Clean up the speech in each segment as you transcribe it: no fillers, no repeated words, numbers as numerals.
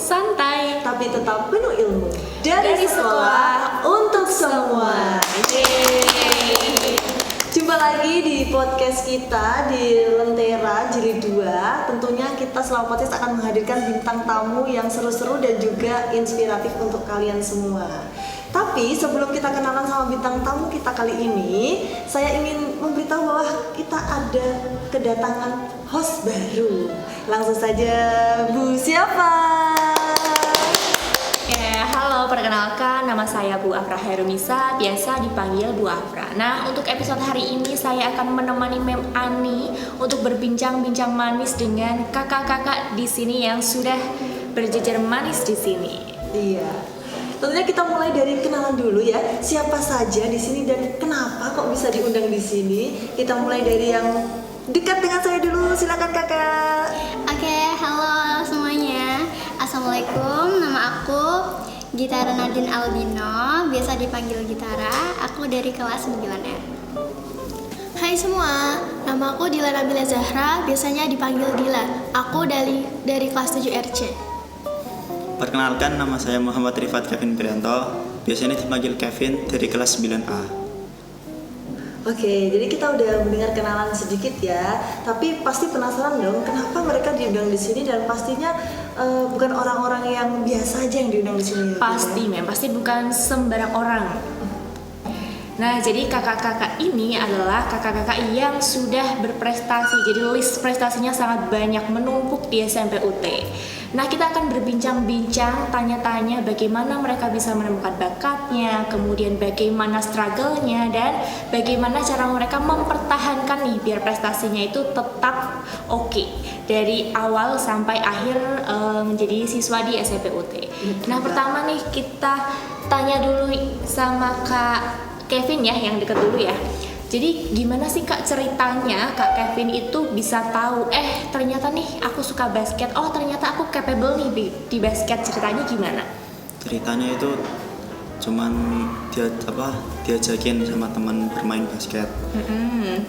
santai tapi tetap penuh ilmu. Dari sekolah untuk semua. Yeay. Jumpa lagi di podcast kita di Lentera Jilid 2. Tentunya kita selama podcast akan menghadirkan bintang tamu yang seru-seru dan juga inspiratif untuk kalian semua. Tapi sebelum kita kenalan sama bintang tamu kita kali ini, saya ingin memberitahu bahwa kita ada kedatangan host baru. Langsung saja, Bu siapa? Halo, perkenalkan nama saya Bu Afra Herumisa, biasa dipanggil Bu Afra. Nah, untuk episode hari ini saya akan menemani Mem Ani untuk berbincang-bincang manis dengan kakak-kakak di sini yang sudah berjejer manis di sini. Iya. Tentunya kita mulai dari kenalan dulu ya. Siapa saja di sini dan kenapa kok bisa diundang di sini? Kita mulai dari yang dekat dengan saya dulu. Silakan kakak. Oke, halo semuanya. Assalamualaikum, nama aku Gitara Nadine Albino, biasa dipanggil Gitara. Aku dari kelas 9N. Hai semua, nama aku Dila Nabila Zahra, biasanya dipanggil Dila. Aku dari kelas 7 RC. Perkenalkan, nama saya Muhammad Rifat Kevin Prianto, biasanya dipanggil Kevin, dari kelas 9A. Oke, jadi kita udah mendengar kenalan sedikit ya. Tapi pasti penasaran dong, kenapa mereka diundang di sini dan pastinya bukan orang-orang yang biasa aja yang diundang di sini. Pasti, Mem, pasti bukan sembarang orang. Nah, jadi kakak-kakak ini adalah kakak-kakak yang sudah berprestasi. Jadi list prestasinya sangat banyak, menumpuk di SMP UT. Nah, kita akan berbincang-bincang, tanya-tanya bagaimana mereka bisa menemukan bakatnya, kemudian bagaimana struggle-nya, dan bagaimana cara mereka mempertahankan nih biar prestasinya itu tetap oke dari awal sampai akhir menjadi siswa di SMP UT. Nah, pertama nih kita tanya dulu sama Kak Kevin ya, yang deket dulu ya. Jadi gimana sih Kak ceritanya Kak Kevin itu bisa tahu ternyata nih aku suka basket, oh ternyata aku capable nih di basket, ceritanya gimana? Ceritanya itu cuman diajakin sama teman bermain basket.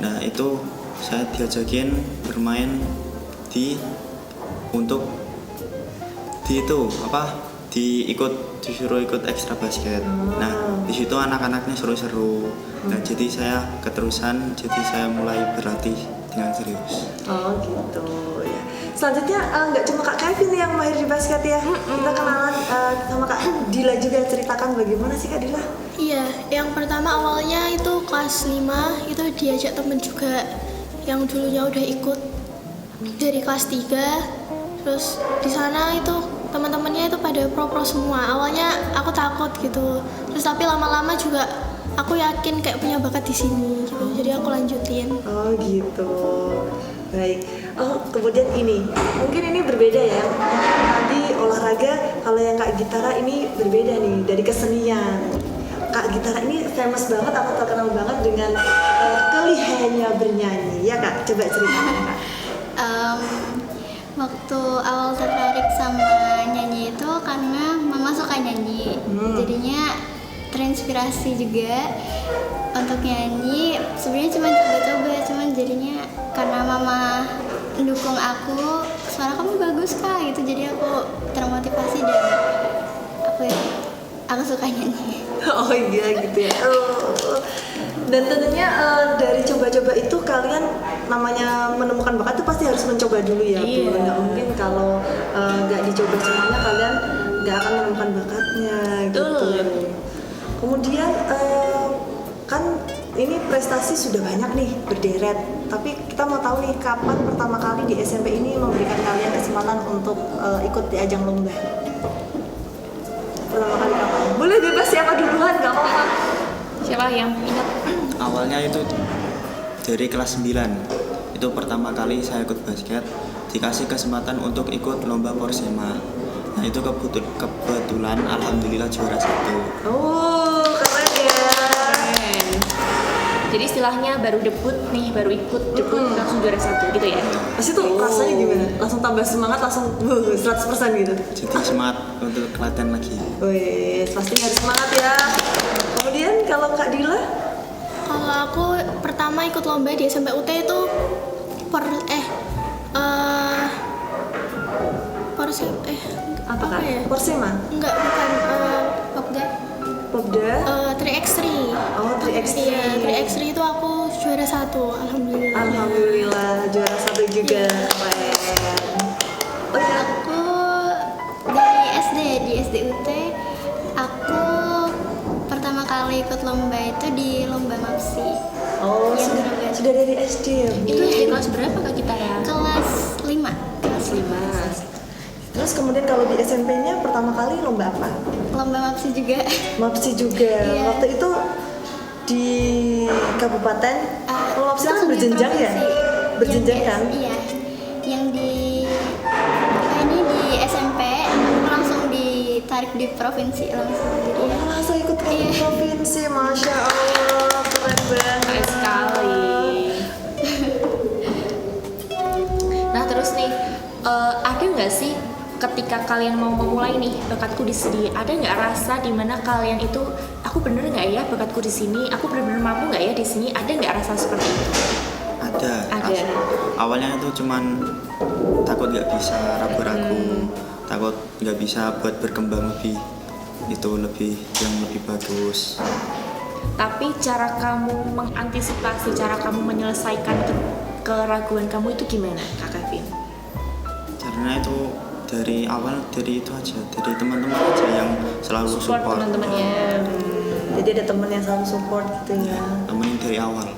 Nah, itu saya diajakin bermain disuruh ikut ekstra basket. Nah, di situ anak-anaknya seru-seru. Nah, jadi saya keterusan, jadi saya mulai berlatih dengan serius. Oh gitu ya. Selanjutnya nggak cuma Kak Kevin yang mahir di basket ya. Kita kenalan sama Kak Dila juga. Ceritakan bagaimana sih Kak Dila? Iya, yang pertama awalnya itu kelas 5, itu diajak temen juga yang dulunya udah ikut dari kelas 3. Terus di sana itu teman-temannya itu pada pro semua. Awalnya aku takut gitu. Terus tapi lama-lama juga aku yakin kayak punya bakat di sini gitu. Jadi aku lanjutin. Oh gitu. Baik. Oh, kemudian ini. Mungkin ini berbeda ya. Tadi olahraga, kalau yang Kak Gitara ini berbeda nih dari kesenian. Kak Gitara ini famous banget atau terkenal banget dengan kelihayannya bernyanyi. Ya Kak, coba ceritakan Kak. Waktu awal tertarik sama nyanyi itu karena mama suka nyanyi. Jadinya terinspirasi juga untuk nyanyi. Sebenarnya cuma coba-coba, cuman jadinya karena mama mendukung aku, suara kamu bagus Kak gitu. Jadi aku termotivasi dan aku suka nyanyi. Oh iya gitu ya. Dan tentunya dari coba-coba itu kalian namanya menemukan bakat itu pasti harus mencoba dulu ya. Iya. Nggak mungkin kalau nggak dicoba semuanya kalian nggak akan menemukan bakatnya gitu. Kemudian kan ini prestasi sudah banyak nih berderet. Tapi kita mau tahu nih kapan pertama kali di SMP ini memberikan kalian kesempatan untuk ikut di ajang lomba. Pertama kali kapan? Boleh bebas siapa duluan, nggak apa-apa. Siapa yang ingat? Awalnya itu dari kelas 9. Itu pertama kali saya ikut basket, dikasih kesempatan untuk ikut lomba Porsema. Nah, itu kebetulan alhamdulillah juara 1. Oh, keren ya. Keren. Jadi istilahnya baru debut langsung juara 1 gitu ya. Pasti tuh rasanya gimana? Langsung tambah semangat, langsung 100% gitu. Jadi semangat untuk latihan lagi. Wih, pasti harus semangat ya. Kemudian kalau Kak Dila? Kalau aku pertama ikut lomba di SMP UT itu Apa Kak? Apa ya? Porsema? Enggak, bukan Popda. Popda? 3x3. Oh, 3x3. Iya, 3x3 itu aku juara 1, alhamdulillah. Alhamdulillah juara 1 juga. Keren. Oh ya, Aku dari SD di SDUT. Aku pertama kali ikut lomba itu di lomba MAPSI. oh Yang sudah, berapa? sudah dari SD ya? Itu SD kelas berapa Kak kita ya? Kelas 5. Kelas 5. Terus kemudian kalau di SMP-nya pertama kali lomba apa? Lomba MAPSI juga. MAPSI juga. Iya. Waktu itu di kabupaten. Kalau MAPSI kan Langsung di berjenjang ya? provinsi. Berjenjang Yang kan? Iya. Yang di apa ini di SMP aku langsung ditarik di provinsi langsung. Jadi ya. Oh, langsung ikut ke Iya. provinsi, masya Allah, keren banget. Keren sekali. Nah terus nih, ada nggak sih ketika kalian mau memulai nih bakatku di sini, ada nggak rasa dimana kalian itu aku bener nggak ya bakatku di sini, aku bener-bener mampu nggak ya di sini, ada nggak rasa seperti itu? Ada. Ada. Awalnya itu cuman takut nggak bisa, ragu-ragu, takut nggak bisa buat berkembang lebih, itu yang lebih bagus. Tapi cara kamu mengantisipasi, cara kamu menyelesaikan keraguan kamu itu gimana Kak Kevin? Karena itu dari awal dari itu aja, dari teman-teman aja yang selalu support. teman-temannya. Jadi ada temen yang selalu support gitu ya. Temenin dari awal.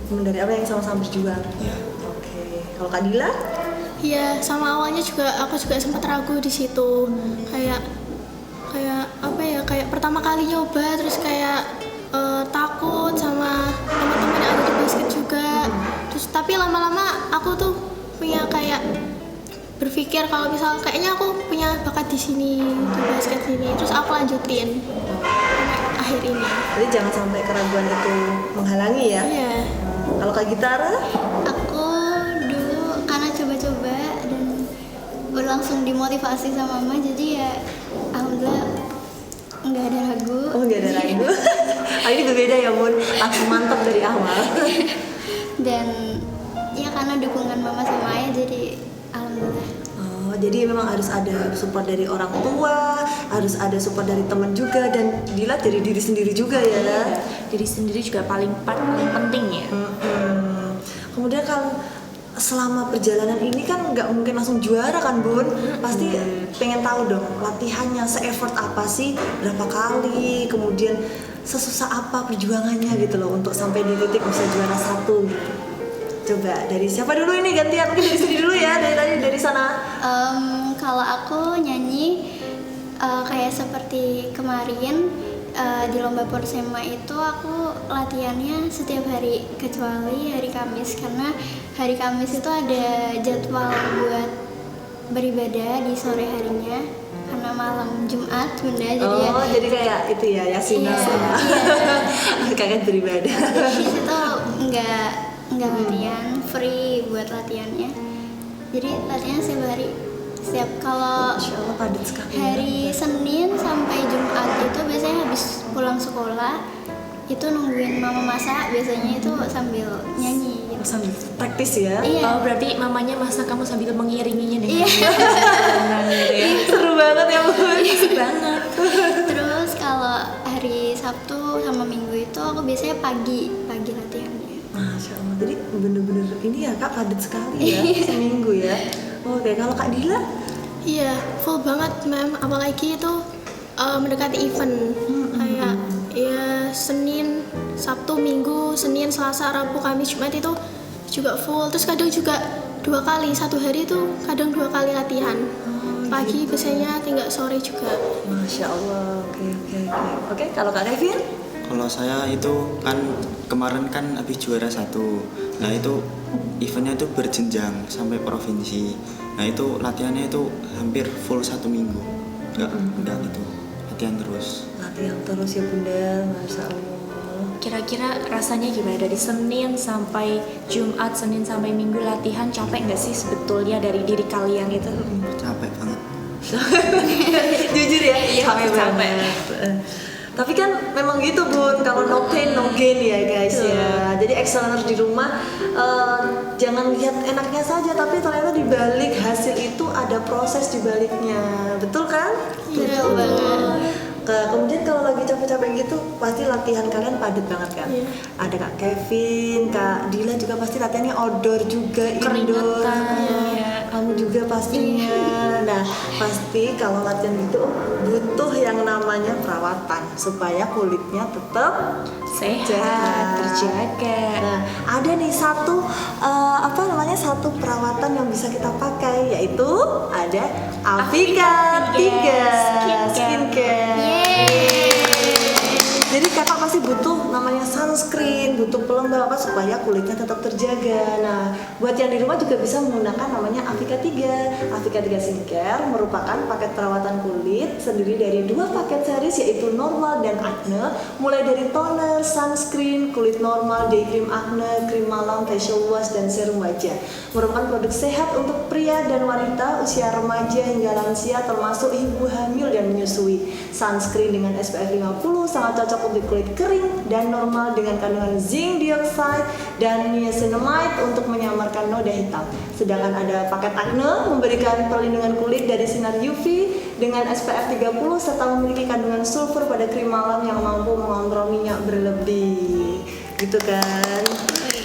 Temen dari apa yang sama-sama berjuang. Ya. Oke. Kalau Kak Dila? Iya, sama awalnya juga aku juga sempat ragu di situ. Kayak apa ya? Kayak pertama kali nyoba terus kayak takut sama teman-teman yang ada di basket juga. Terus tapi lama-lama aku tuh punya kayak berpikir kalau misal kayaknya aku punya bakat di sini di basket sini. Terus aku lanjutin sampai akhir ini. Jadi jangan sampai keraguan itu menghalangi ya. Iya. Kalau Kak Gitara? Aku dulu karena coba-coba dan langsung dimotivasi sama mama, jadi ya alhamdulillah nggak ada ragu. Oh nggak ada ragu. Ini berbeda ya Bun. Langsung mantap dari awal. Dan ya karena dukungan mama sama ayah jadi alhamdulillah. Oh, jadi memang harus ada support dari orang tua, harus ada support dari teman juga, dan Dila dari diri sendiri juga ya. Diri sendiri juga paling penting ya. Kemudian kan selama perjalanan ini kan nggak mungkin langsung juara kan Bun, pasti pengen tahu dong latihannya se-effort apa sih, berapa kali, kemudian sesusah apa perjuangannya gitu loh untuk sampai di titik bisa juara 1 gitu. Coba dari siapa dulu ini gantian, mungkin dari sini dulu ya, dari sana. Kalau aku nyanyi kayak seperti kemarin di lomba Porsema itu aku latihannya setiap hari kecuali hari Kamis, karena hari Kamis itu ada jadwal buat beribadah di sore harinya karena malam Jumat Bunda, jadi ya Jadi kayak itu ya Yasina. Kalian beribadah. di situ nggak latihan, free buat latihannya. Jadi latihan setiap hari. Setiap kalau Masya Allah padat sekali. hari Senin sampai Jumat itu biasanya habis pulang sekolah itu nungguin mama masak, biasanya itu sambil nyanyi gitu. Sambil praktis ya. Iya. Oh berarti mamanya masak, kamu sambil mengiringinya dengan Iya. nyanyi gitu ya. Seru banget ya Bun. Asik banget. Terus kalau hari Sabtu sama Minggu itu aku biasanya pagi latihannya. Masya Allah, jadi bener-bener ini ya Kak padat sekali ya seminggu ya. Oke, kalau Kak Dila? Iya, full banget mem. Apalagi itu mendekati event kayak ya Senin, Sabtu, Minggu, Senin, Selasa, Rabu, Kamis, Jumat itu juga full. Terus kadang juga 2 kali, satu hari itu kadang 2 kali latihan. Pagi biasanya tinggal sore juga. Masya Allah, oke. Oke, kalau Kak Kevin? Kalau saya itu kan kemarin kan habis juara 1. Nah itu eventnya itu berjenjang sampai provinsi. Nah itu latihannya itu hampir full 1 minggu. Enggak gitu, latihan terus. Latihan terus ya Bunda, Masya Allah. Kira-kira rasanya gimana dari Senin sampai Jumat, Senin sampai Minggu latihan, capek nggak sih sebetulnya dari diri kalian itu? Capek banget. Jujur ya, Iya, capek capek. banget. Tapi kan memang gitu Bun, kalau no pain no gain ya guys ya. Jadi excellence di rumah jangan lihat enaknya saja, tapi ternyata di balik hasil itu ada proses di baliknya. Betul kan? Betul banget. Kemudian kalau lagi capek-capek gitu pasti latihan kalian padat banget kan? Ada Kak Kevin, Kak Dila juga pasti latihannya outdoor juga, indoor. Keringetan, ya. Kamu juga pastinya. Nah, pasti kalau latihan gitu butuh yang namanya perawatan supaya kulitnya tetap Sehat, terjaga. Nah, ada nih satu satu perawatan yang bisa kita pakai, yaitu ada Avika 3 skincare. Jadi kakak pasti butuh namanya sunscreen, butuh pelembab supaya kulitnya tetap terjaga. Nah, buat yang di rumah juga bisa menggunakan namanya Avika 3. Avika 3 Skincare merupakan paket perawatan kulit terdiri dari 2 paket series, yaitu normal dan acne, mulai dari toner, sunscreen, kulit normal, day cream acne, krim malam, facial wash, dan serum wajah. Merupakan produk sehat untuk pria dan wanita, usia remaja hingga lansia, termasuk ibu hamil dan menyusui. Sunscreen dengan SPF 50 sangat cocok untuk kulit kering dan normal dengan kandungan zinc dioxide dan niacinamide untuk menyamarkan noda hitam. Sedangkan ada paket acne memberikan perlindungan kulit dari sinar UV dengan SPF 30 serta memiliki kandungan sulfur pada krim malam yang mampu mengontrol minyak berlebih. Gitu kan?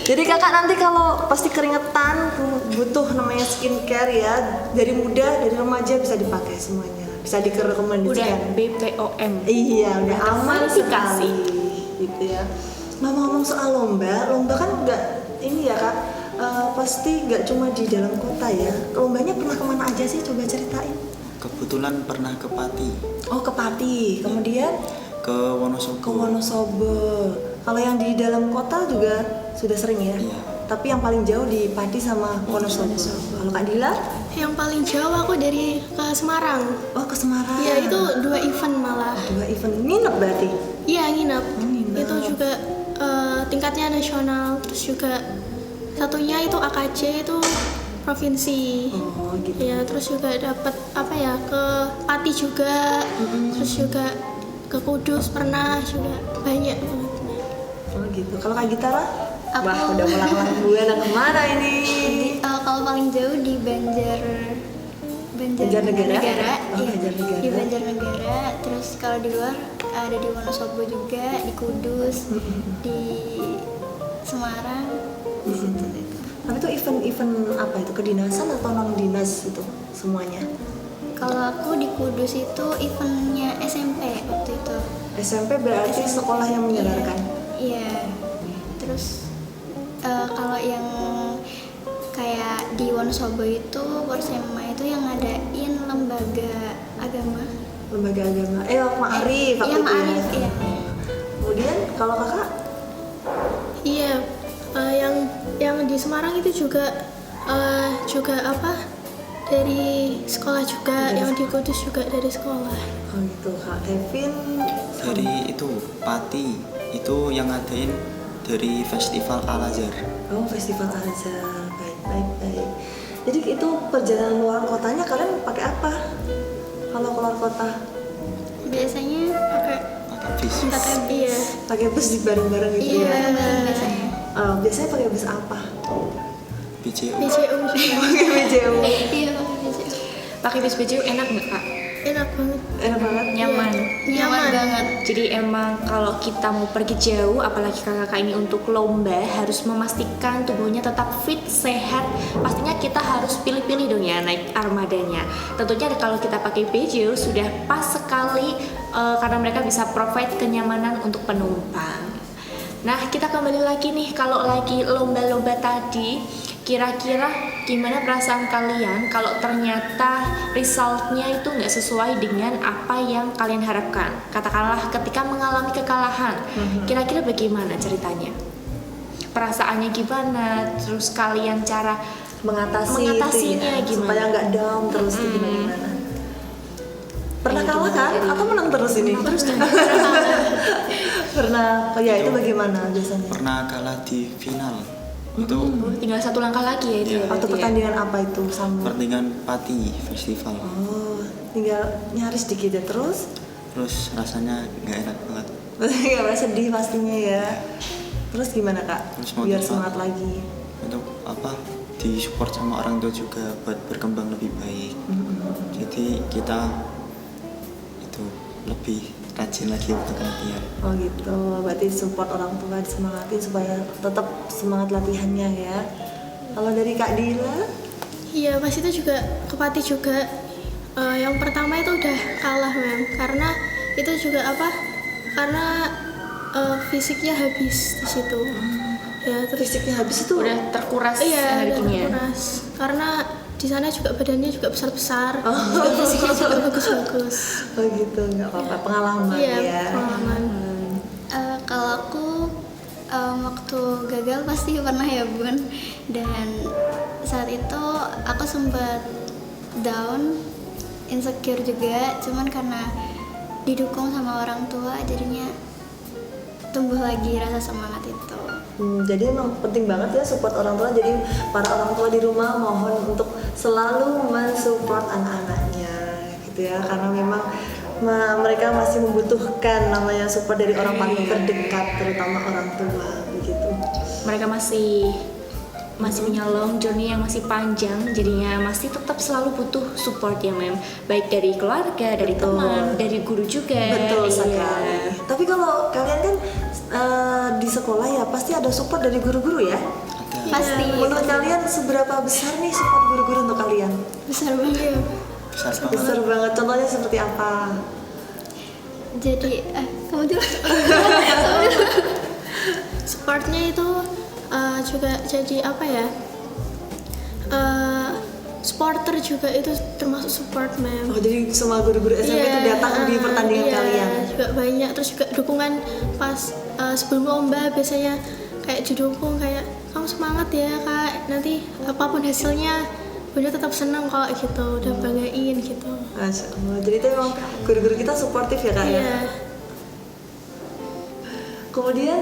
Jadi kakak nanti kalau pasti keringetan butuh namanya skincare ya, dari muda, dari remaja bisa dipakai semuanya, bisa direkomendasikan. Udah BPOM. Iya, udah aman Verifikasi. sekali gitu ya. Ngomong-ngomong soal lomba kan nggak ini ya kak, pasti nggak cuma di dalam kota ya. Lombanya pernah kemana aja sih? Coba ceritain. Kebetulan pernah ke Pati, Oh ke Pati, kemudian ke Wonosobo. ke Wonosobo. Kalau yang di dalam kota juga sudah sering ya. Iya. Tapi yang paling jauh di Pati sama Wonosobo. Kalau Kak Dila? Yang paling jauh aku dari ke Semarang. Oh ke Semarang. Iya, itu 2 event malah. 2 event nginep berarti. Iya, nginep. Nginep. Itu juga tingkatnya nasional, terus juga satunya itu AKJ itu provinsi. Oh gitu. Ya, terus juga dapat ke Pati juga, terus juga ke Kudus pernah juga, banyak banget. Oh gitu. Kalau Kak Gitara? Aku- Wah udah pulang buana kemana ini? Kalau paling jauh di Banjarnegara? Banjarnegara, Oh, iya, Banjarnegara. di Banjarnegara. Terus kalau di luar ada di Wonosobo juga, di Kudus, di Semarang, di situ itu. Tapi itu event-event apa itu? Kedinasan atau non dinas itu semuanya? Kalau aku di Kudus itu eventnya SMP waktu itu. SMP berarti sekolah yang menyadarkan. Iya. Terus kalau yang kayak di Wonosobo itu Porsema itu yang ngadain lembaga agama. Lembaga agama. Ma'arif waktu Iya, itu Ma'arif, ya. iya. Kemudian kalau kakak? Iya, yang di Semarang itu juga dari sekolah juga, yang di Kudus juga dari sekolah. Oh gitu. Kak Kevin Dari itu Pati itu yang ngadain dari festival Al-Azhar. Oh festival Al-Azhar. Baik. Jadi itu perjalanan luar kotanya kalian pakai apa? Kalau keluar kota? Biasanya Pakai Pakai bis. iya. Pakai bus di bareng-bareng gitu iya ya? bareng biasanya. Biasanya pakai bus apa? BCU. BCU Pakai BJU. Iya pakai BCU. Pakai bis baju enak nggak kak? enak banget. Enak banget. Nyaman. Nyaman banget. Jadi emang kalau kita mau pergi jauh, apalagi kakak ini untuk lomba, harus memastikan tubuhnya tetap fit, sehat. Pastinya kita harus pilih-pilih dong ya naik armadanya. Tentunya kalau kita pakai baju sudah pas sekali karena mereka bisa provide kenyamanan untuk penumpang. Nah kita kembali lagi nih, kalau lagi lomba-lomba tadi, kira-kira gimana perasaan kalian kalau ternyata resultnya itu nggak sesuai dengan apa yang kalian harapkan? Katakanlah ketika mengalami kekalahan, kira-kira bagaimana ceritanya? Perasaannya gimana? Terus kalian cara Mengatasinya itu ya, supaya gimana? nggak down terus gimana? Pernah kalah kan? Atau menang terus ini? Terus dong. Pernah. Oh ya itu bagaimana biasanya? Pernah kalah di final. Itu Tinggal satu langkah lagi ya itu. Iya. ya, Waktu berarti ya? pertandingan apa itu sama? pertandingan Pati festival. Oh, tinggal nyaris dikit ya terus. terus rasanya nggak enak banget. Gak pernah sedih pastinya ya. Terus gimana Kak? Terus Biar motivasi. semangat lagi. Untuk disupport sama orang tua juga buat berkembang lebih baik. Jadi kita itu lebih rajin lagi untuk latihan. Oh gitu, berarti support orang tua disemangatin supaya tetap semangat latihannya ya. Kalau dari Kak Dila? Iya, pas itu juga kepati juga. Yang pertama itu udah kalah mem, karena itu juga apa? Karena fisiknya habis di situ. Ya terus Fisiknya habis itu Udah terkuras iya udah energinya. terkuras. Karena di sana juga badannya juga besar-besar, juga fisiknya juga bagus-bagus. Oh gitu, nggak apa-apa, pengalaman Iya, ya. pengalaman. Kalau aku waktu gagal pasti pernah ya Bun, dan saat itu aku sempat down, insecure juga, cuman karena didukung sama orang tua jadinya tumbuh lagi rasa semangat itu. Jadi emang penting banget ya support orang tua. Jadi para orang tua di rumah mohon untuk selalu mensupport anak-anaknya gitu ya, karena memang mereka masih membutuhkan namanya support dari orang paling terdekat, terutama orang tua begitu. Mereka masih punya long journey yang masih panjang, jadinya masih tetap selalu butuh support ya Mem, baik dari keluarga, dari Betul. teman, dari guru juga. Betul Iya. sekali. Tapi kalau kalian kan di sekolah ya pasti ada support dari guru-guru ya. Ada Pasti Menurut kalian seberapa besar nih support guru-guru untuk kalian? Besar banget. besar banget. Besar banget. Contohnya seperti apa? jadi kamu dulu. Supportnya itu juga jadi apa ya? Supporter juga itu termasuk support mem. Oh, jadi semua guru-guru SMP itu datang di pertandingan iya, kalian. juga banyak, terus juga dukungan pas sebelum lomba biasanya kayak didukung, kayak kamu semangat ya kak, nanti apapun hasilnya Bunda tetap senang kok gitu, udah banggain gitu. Masya Allah. Jadi itu memang guru-guru kita suportif ya kak ya. Iya. Kemudian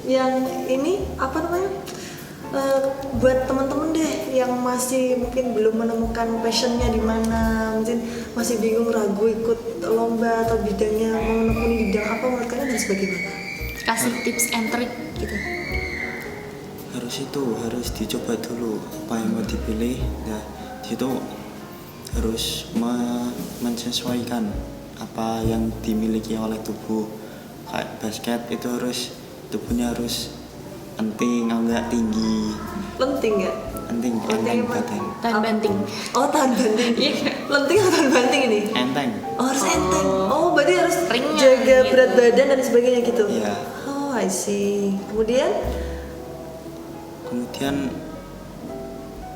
yang ini apa namanya? Buat teman-teman deh yang masih mungkin belum menemukan passionnya di mana, mungkin masih bingung ragu ikut lomba atau bidangnya mau menekuni bidang apa, menurut kalian harus bagaimana? Kasih tips and trick gitu. Harus dicoba dulu apa yang mau dipilih. Nah, di situ harus menyesuaikan apa yang dimiliki oleh tubuh. Kayak basket itu tubuhnya harus penting, enggak tinggi, Lenting nggak? penting, Lenting enteng apa? badan, Tahan banting. Oh, tahan banting. Lenting atau tahan banting ini? enteng. Oh, harus enteng. Oh, berarti harus Ringan jaga gitu. berat badan dan sebagainya gitu. Iya. Oh, I see. Kemudian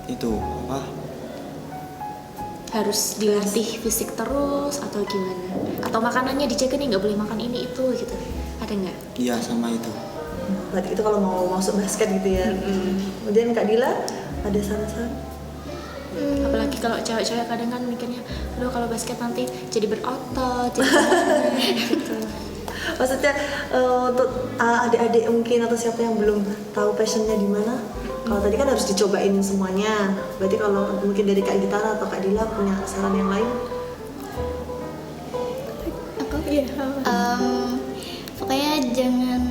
Itu apa? Harus dilatih fisik terus atau gimana? Atau makanannya dijaga nih, nggak boleh makan ini itu gitu. Ada nggak? Iya, sama itu. berarti itu kalau mau masuk basket gitu ya. Kemudian Kak Dila ada saran-saran? Apalagi kalau cewek-cewek kadang kan mikirnya, aduh kalau basket nanti jadi berotot, jadi gimana gitu. Maksudnya untuk adik-adik mungkin atau siapa yang belum tahu passionnya di mana, kalau tadi kan harus dicobain semuanya. Berarti kalau mungkin dari Kak Gitara atau Kak Dila punya saran yang lain? Aku Iya. pokoknya jangan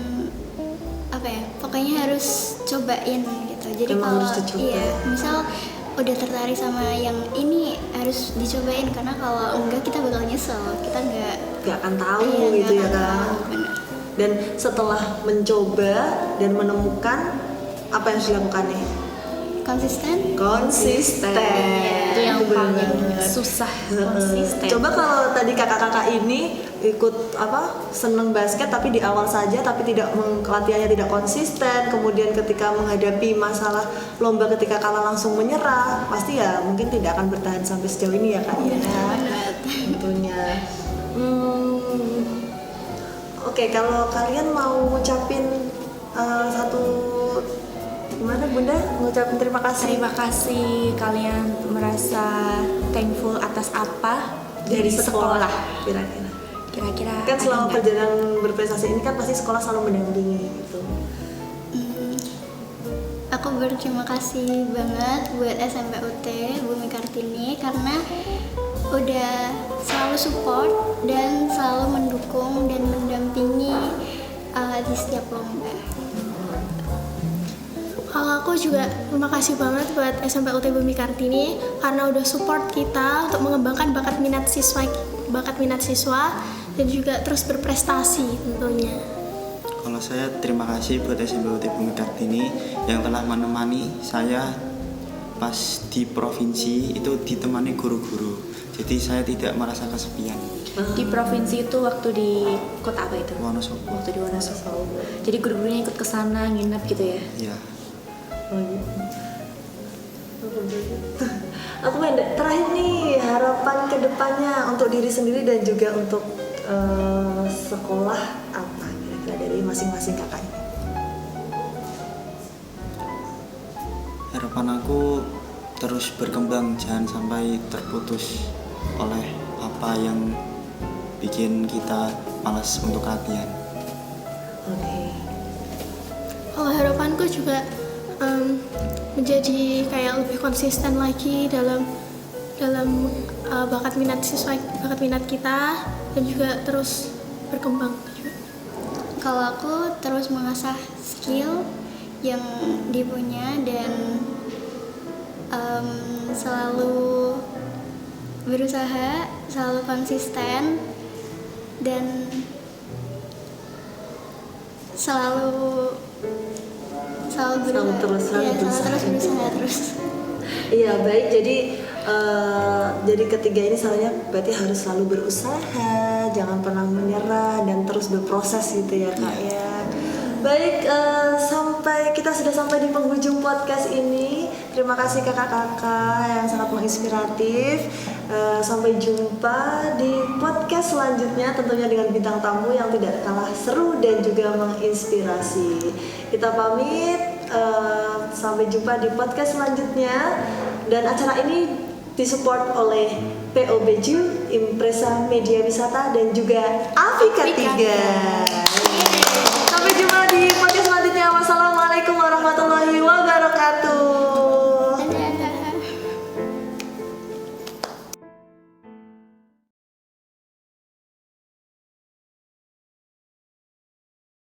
pokoknya harus cobain gitu. Jadi Emang kalau harus dicoba. iya, misal udah tertarik sama yang ini harus dicobain, karena kalau enggak kita bakal nyesel, kita enggak Gak akan tahu iya, gitu nggak ya akan kan. tahu, bener. Dan setelah mencoba dan menemukan, apa yang harus dilakukan nih? Konsisten. Konsisten. Itu yang Bener paling banget. susah, konsisten. Coba kalau tadi kakak-kakak ini ikut seneng basket tapi di awal saja tapi tidak latihannya tidak konsisten, kemudian ketika menghadapi masalah lomba ketika kalah langsung menyerah, pasti ya mungkin tidak akan bertahan sampai sejauh ini ya kak ya. Tentunya. Oke, kalau kalian mau ngucapin satu gimana Bunda ngucapin terima kasih? Terima kasih, kalian merasa thankful atas apa dari sekolah? Kira-kira. Kira-kira Kan ada selama nggak? perjalanan berprestasi ini kan pasti sekolah selalu mendampingi gitu. Aku berterima kasih banget buat SMP UT Bumi Kartini karena udah selalu support dan selalu mendukung dan mendampingi di setiap lomba. Kalau aku juga terima kasih banget buat SMP UT Bumi Kartini karena udah support kita untuk mengembangkan bakat minat siswa dan juga terus berprestasi tentunya. Kalau saya terima kasih buat SMP UT Bumi Kartini yang telah menemani saya pas di provinsi itu ditemani guru-guru. Jadi saya tidak merasa kesepian. Di provinsi itu waktu di kota apa itu? Wonosobo. Waktu di Wonosobo. Jadi guru-gurunya ikut ke sana nginep gitu ya? Iya. Aku terakhir nih, harapan kedepannya untuk diri sendiri dan juga untuk sekolah apa kira-kira dari masing-masing kakak ini? Harapan aku terus berkembang, jangan sampai terputus oleh apa yang bikin kita malas untuk latihan. Oke. Kalau harapanku juga menjadi kayak lebih konsisten lagi dalam bakat minat kita dan juga terus berkembang juga. Kalau aku terus mengasah skill yang dipunya dan selalu berusaha, selalu konsisten dan selalu berusaha terus. Iya, baik. Jadi ketiga ini salahnya berarti harus selalu berusaha, jangan pernah menyerah dan terus berproses gitu ya Kak ya. Baik, kita sudah sampai di penghujung podcast ini. Terima kasih kakak-kakak yang sangat menginspiratif. Sampai jumpa di podcast selanjutnya, tentunya dengan bintang tamu yang tidak kalah seru dan juga menginspirasi. Kita pamit. Sampai jumpa di podcast selanjutnya. Dan acara ini disupport oleh POBJU, Impresa Media Wisata dan juga Afrika 3. Sampai jumpa di podcast selanjutnya. Wassalamualaikum warahmatullahi wabarakatuh.